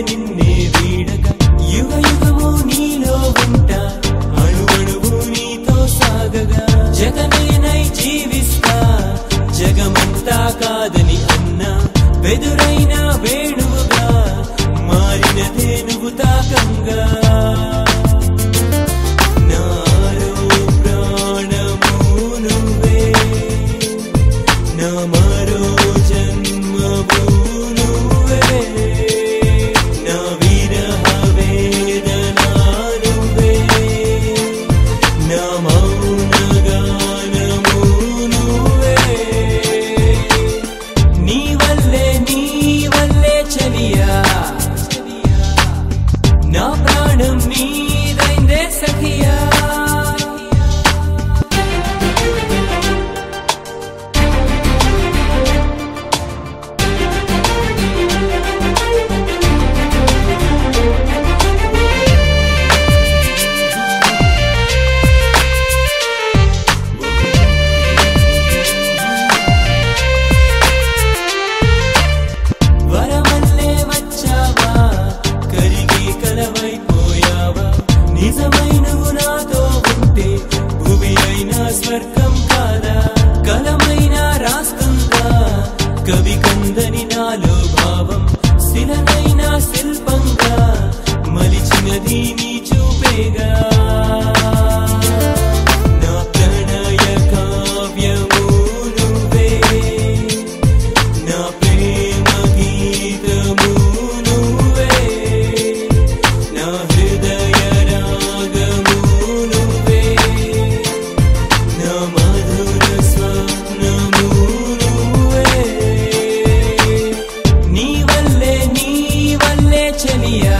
నిన్నే వీడక యుగ యుగము నీలో ఉంటా అణువణువు నీతో సాగగా జగమేనై జీవిస్తా జగమంతా కాదని అన్నా వెదురైన వేణువుగా మారినదే నువ్వు తాకంగా నాలో ప్రాణము నువ్వే నా మరో జన్మము నువ్వే నా విరహ వేదన నువ్వే నా మౌన గానము నువ్వే నీ వల్లే చలియా నా ప్రాణం నీదైందే సఖియా వరమల్లే వచ్చావా కరిగి కలవైపోయావా నిజమై నువ్వు నాతో ఉంటే భూమి అయినా స్వర్గం కాదా కలమైనా రాస్తుందా కవి కందని నాలో భావం శిలనైనా శిల్పంగా మలిచినది నీ చూపేగా నా ప్రణయ కావ్యము నువ్వే నా ప్రేమ గీతము నువ్వే నా హృదయ రాగము నువ్వే నా మధుర స్వప్నము నువ్వే నీ వల్లే చలియా